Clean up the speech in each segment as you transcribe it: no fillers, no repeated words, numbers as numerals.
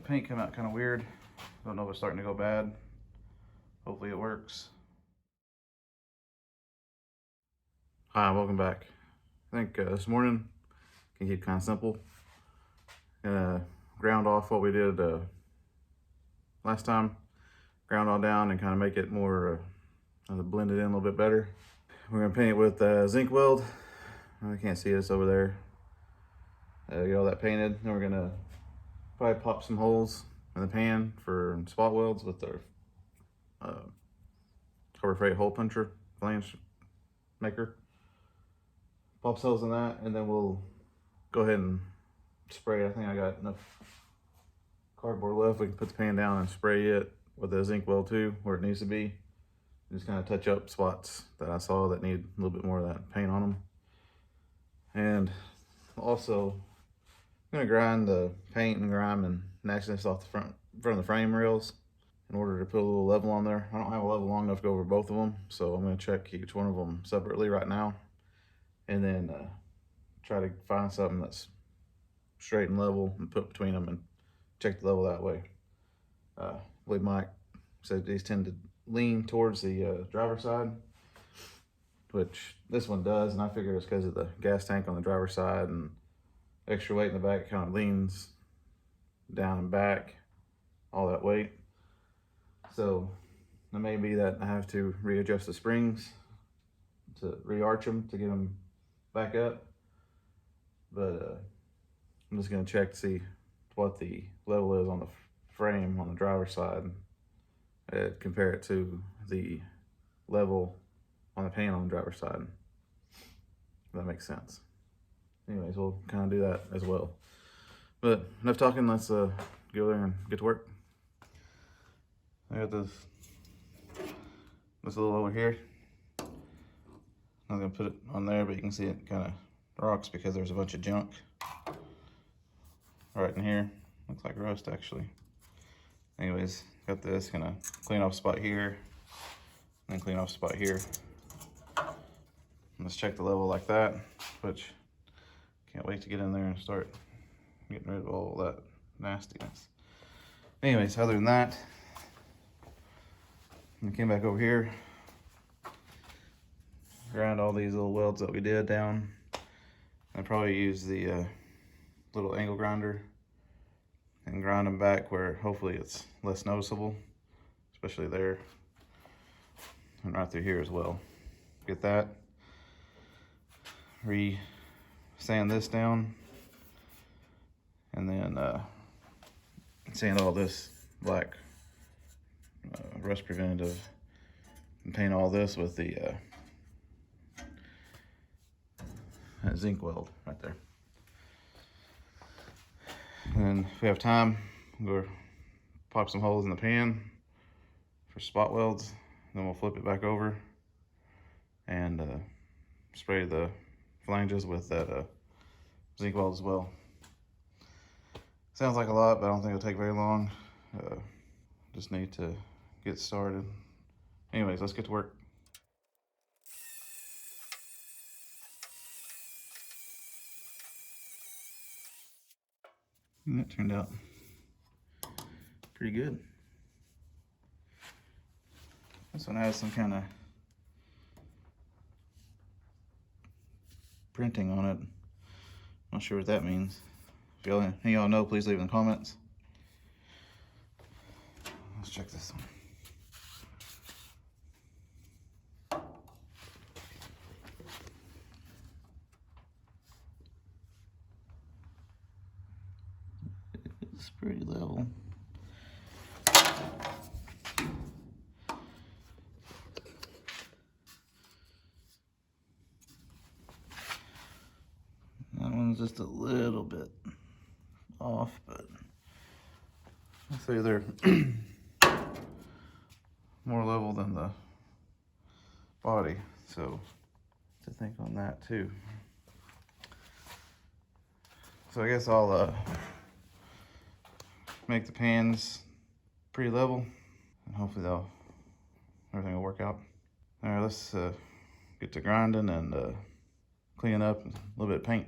paint came out kind of weird. Don't know if it's starting to go bad. Hopefully it works. Hi, welcome back. I think this morning can keep kind of simple. Gonna ground off what we did last time. Ground all down and kind of make it more blend it in a little bit better. We're gonna paint it with zinc weld. I can't see this over there. Get all that painted. Then we're gonna probably pop some holes in the pan for spot welds with our Harbor Freight hole puncher flange maker. Pop holes in that, and then we'll go ahead and spray. I think I got enough cardboard left. We can put the pan down and spray it with the zinc weld too, where it needs to be. Just kind of touch up spots that I saw that need a little bit more of that paint on them. And also, I'm gonna grind the paint and grime and nastiness off the front of the frame rails in order to put a little level on there. I don't have a level long enough to go over both of them, so I'm gonna check each one of them separately right now, and then try to find something that's straight and level and put between them and check the level that way. I believe Mike said these tend to lean towards the driver's side, which this one does, and I figure it's because of the gas tank on the driver's side and extra weight in the back. It kind of leans down and back, all that weight. So it may be that I have to readjust the springs to re-arch them to get them back up. But I'm just gonna check to see what the level is on the frame on the driver's side, compare it to the level on the paint on the driver's side. If that makes sense. Anyways, we'll kind of do that as well. But enough talking, let's go there and get to work. I got this little over here. I'm gonna put it on there, but you can see it kind of rocks because there's a bunch of junk right in here. Looks like rust actually. Anyways, got this, gonna clean off a spot here, and then clean off a spot here. Let's check the level like that, which can't wait to get in there and start getting rid of all that nastiness. Anyways, other than that, I came back over here, grind all these little welds that we did down. I probably use the little angle grinder and grind them back where hopefully it's less noticeable, especially there and right through here as well. Get that, sand this down, and then sand all this black rust preventative, and paint all this with the zinc weld right there. And if we have time, we'll pop some holes in the pan for spot welds, then we'll flip it back over and spray the flanges with that zinc weld as well. Sounds like a lot, but I don't think it'll take very long. Just need to get started. Anyways, let's get to work. And that turned out pretty good. This one has some kind of printing on it. Not sure what that means. If any of y'all know, please leave in the comments. Let's check this one. It's pretty level. That one's just a little bit off, but I'll say they're more level than the body, so to think on that too. So I guess I'll make the pans pretty level, and hopefully everything will work out. All right, let's get to grinding and cleaning up a little bit of paint.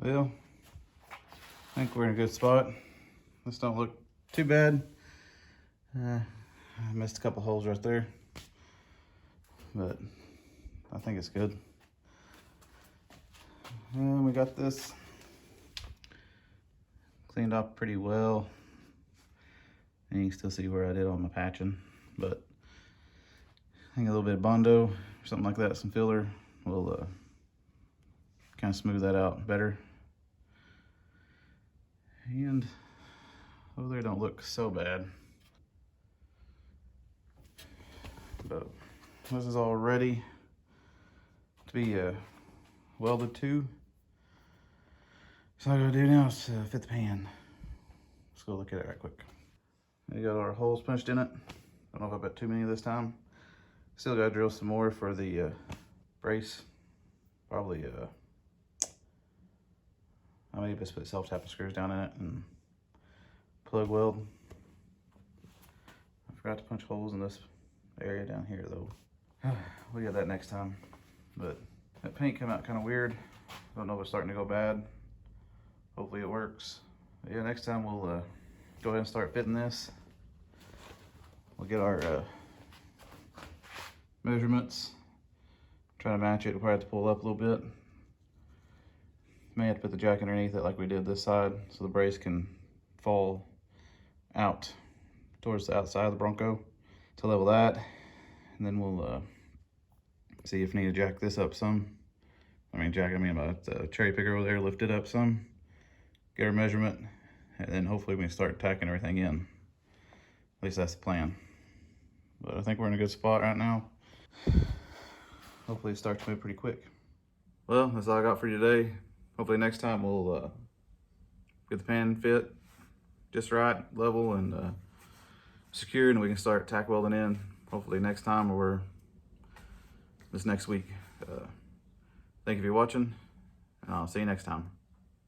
Well, I think we're in a good spot. This don't look too bad. I missed a couple holes right there, but I think it's good. And we got this cleaned up pretty well. And you can still see where I did on my patching, but I think a little bit of Bondo or something like that, some filler, will kind of smooth that out better. And over there don't look so bad. But this is all ready to be welded to. So all I gotta do now is fit the pan. Let's go look at it right quick. We got our holes punched in it. I don't know if I bet too many this time. Still gotta drill some more for the brace. Probably I may just put self-tapping screws down in it and plug weld. I forgot to punch holes in this area down here though. We'll get that next time. But that paint came out kind of weird. Don't know if it's starting to go bad. Hopefully it works. But yeah, next time we'll go ahead and start fitting this. We'll get our measurements. Try to match it. We'll probably have to pull up a little bit. May have to put the jack underneath it like we did this side so the brace can fall out towards the outside of the Bronco to level that. And then we'll see if we need to jack this up some. About the cherry picker over there, lift it up some, get our measurement, and then hopefully we can start tacking everything in. At least that's the plan. But I think we're in a good spot right now. Hopefully it starts to move pretty quick. Well, that's all I got for you today. Hopefully next time we'll get the pan fit just right, level, and secured, and we can start tack welding in. Hopefully next time or this next week. Thank you for watching, and I'll see you next time.